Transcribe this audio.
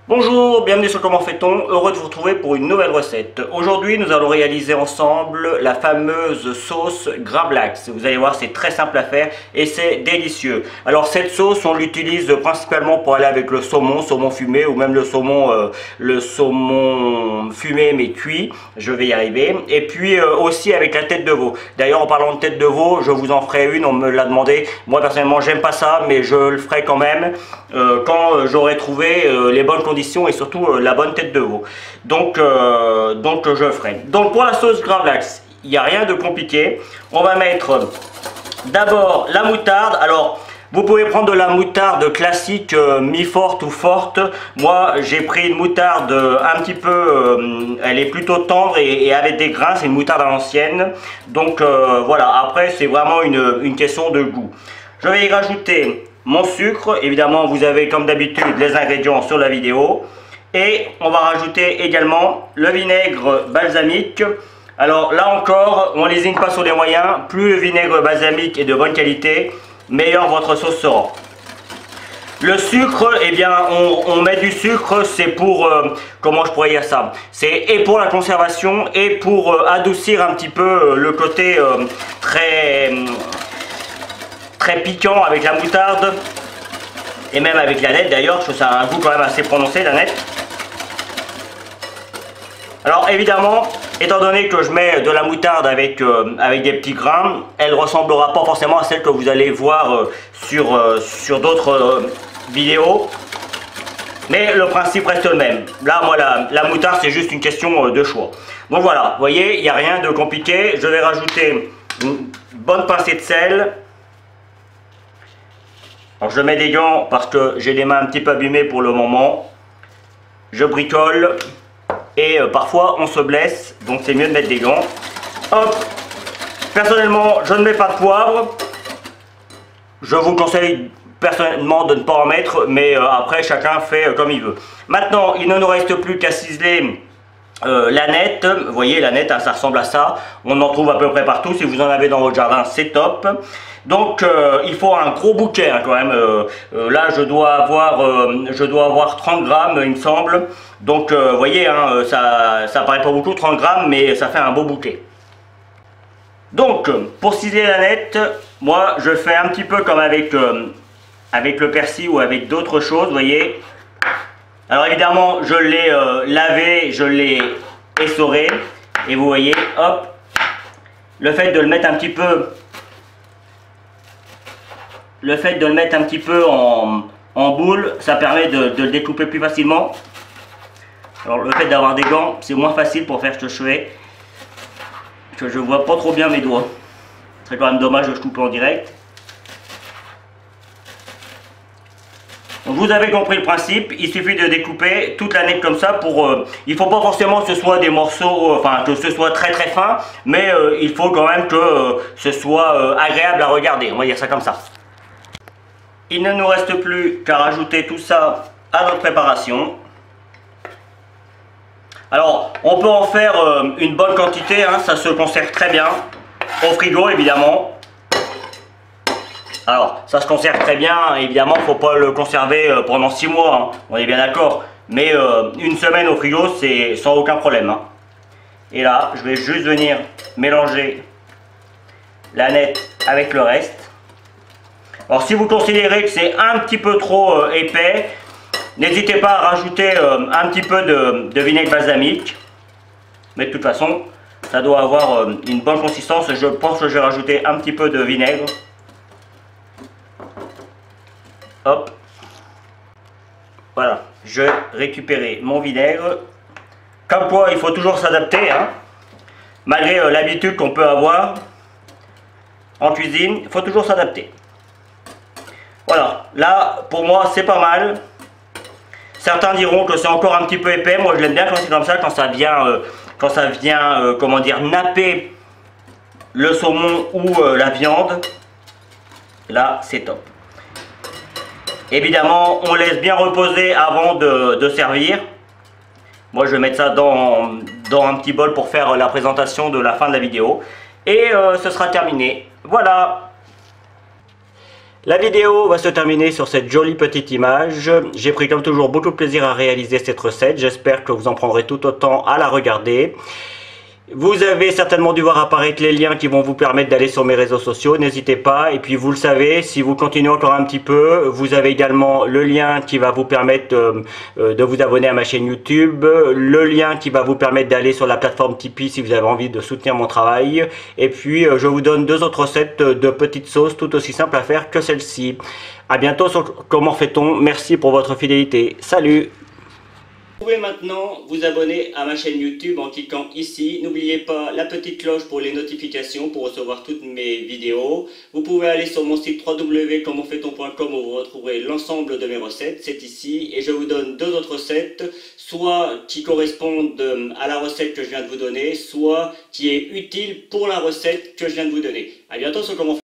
Bonjour, bienvenue sur Comment fait-on, heureux de vous retrouver pour une nouvelle recette. Aujourd'hui, nous allons réaliser ensemble la fameuse sauce Gravlax. Vous allez voir, c'est très simple à faire et c'est délicieux. Alors cette sauce, on l'utilise principalement pour aller avec le saumon fumé ou même le saumon fumé mais cuit. Je vais y arriver. Et puis aussi avec la tête de veau. D'ailleurs, en parlant de tête de veau, je vous en ferai une, on me l'a demandé. Moi personnellement, j'aime pas ça, mais je le ferai quand même quand j'aurai trouvé les bonnes conditions et surtout la bonne tête de veau. Donc je le ferai. Donc pour la sauce Gravlax, il n'y a rien de compliqué. On va mettre d'abord la moutarde. Alors vous pouvez prendre de la moutarde classique mi-forte ou forte. Moi j'ai pris une moutarde un petit peu, elle est plutôt tendre et avec des grains, c'est une moutarde à l'ancienne. Donc voilà, après c'est vraiment une question de goût. Je vais y rajouter mon sucre, évidemment vous avez comme d'habitude les ingrédients sur la vidéo. Et on va rajouter également le vinaigre balsamique. Alors là encore, on n'hésite pas sur les moyens, plus le vinaigre balsamique est de bonne qualité, meilleure votre sauce sera. Le sucre, eh bien on met du sucre, c'est pour, comment je pourrais dire ça, c'est et pour la conservation et pour adoucir un petit peu le côté très piquant avec la moutarde et même avec la nette d'ailleurs, parce que ça a un goût quand même assez prononcé la nette. Alors évidemment, étant donné que je mets de la moutarde avec des petits grains, elle ne ressemblera pas forcément à celle que vous allez voir sur d'autres vidéos. Mais le principe reste le même. Là, moi, la moutarde, c'est juste une question de choix. Donc voilà, vous voyez, il n'y a rien de compliqué. Je vais rajouter une bonne pincée de sel. Alors je mets des gants parce que j'ai les mains un petit peu abîmées pour le moment. Je bricole. Et parfois on se blesse, donc c'est mieux de mettre des gants. Hop. Personnellement, je ne mets pas de poivre. Je vous conseille personnellement de ne pas en mettre, mais après chacun fait comme il veut. Maintenant, il ne nous reste plus qu'à ciseler la nette. Vous voyez, la nette, hein, ça ressemble à ça. On en trouve à peu près partout. Si vous en avez dans votre jardin, c'est top. Donc il faut un gros bouquet hein, quand même. Là je dois avoir 30 grammes il me semble. Donc vous voyez, hein, ça paraît pas beaucoup 30 grammes, mais ça fait un beau bouquet. Donc pour ciseler la nette, moi je fais un petit peu comme avec le persil ou avec d'autres choses, vous voyez. Alors évidemment je l'ai lavé, je l'ai essoré. Et vous voyez, hop, le fait de le mettre un petit peu... en boule, ça permet de le découper plus facilement. Alors le fait d'avoir des gants, c'est moins facile pour faire ce que je fais. Parce que je vois pas trop bien mes doigts. Ce serait quand même dommage de je coupe en direct. Donc vous avez compris le principe, il suffit de découper toute la nette comme ça pour... il ne faut pas forcément que ce soit des morceaux, enfin que ce soit très très fin, mais il faut quand même que ce soit agréable à regarder, on va dire ça comme ça. Il ne nous reste plus qu'à rajouter tout ça à notre préparation. Alors, on peut en faire une bonne quantité, hein, ça se conserve très bien, au frigo évidemment. Alors, ça se conserve très bien, évidemment, il ne faut pas le conserver pendant 6 mois, hein, on est bien d'accord. Mais une semaine au frigo, c'est sans aucun problème. Hein. Et là, je vais juste venir mélanger la nette avec le reste. Alors si vous considérez que c'est un petit peu trop épais, n'hésitez pas à rajouter un petit peu de vinaigre balsamique. Mais de toute façon, ça doit avoir une bonne consistance. Je pense que je vais rajouter un petit peu de vinaigre. Hop. Voilà, je vais récupérer mon vinaigre. Comme quoi, il faut toujours s'adapter. Hein. Malgré l'habitude qu'on peut avoir en cuisine, il faut toujours s'adapter. Voilà, là pour moi c'est pas mal. Certains diront que c'est encore un petit peu épais. Moi je l'aime bien quand c'est comme ça, quand ça vient, comment dire, napper le saumon ou la viande. Là c'est top. Évidemment on laisse bien reposer avant de servir. Moi je vais mettre ça dans un petit bol pour faire la présentation de la fin de la vidéo. Et ce sera terminé. Voilà. La vidéo va se terminer sur cette jolie petite image. J'ai pris comme toujours beaucoup de plaisir à réaliser cette recette. J'espère que vous en prendrez tout autant à la regarder. Vous avez certainement dû voir apparaître les liens qui vont vous permettre d'aller sur mes réseaux sociaux, n'hésitez pas. Et puis vous le savez, si vous continuez encore un petit peu, vous avez également le lien qui va vous permettre de vous abonner à ma chaîne YouTube, le lien qui va vous permettre d'aller sur la plateforme Tipeee si vous avez envie de soutenir mon travail. Et puis je vous donne 2 autres recettes de petites sauces tout aussi simples à faire que celle-ci. A bientôt sur Comment fait-on. Merci pour votre fidélité. Salut! Vous pouvez maintenant vous abonner à ma chaîne YouTube en cliquant ici. N'oubliez pas la petite cloche pour les notifications pour recevoir toutes mes vidéos. Vous pouvez aller sur mon site www.commentfaiton.com où vous retrouverez l'ensemble de mes recettes. C'est ici et je vous donne 2 autres recettes, soit qui correspondent à la recette que je viens de vous donner, soit qui est utile pour la recette que je viens de vous donner. A bientôt sur Comment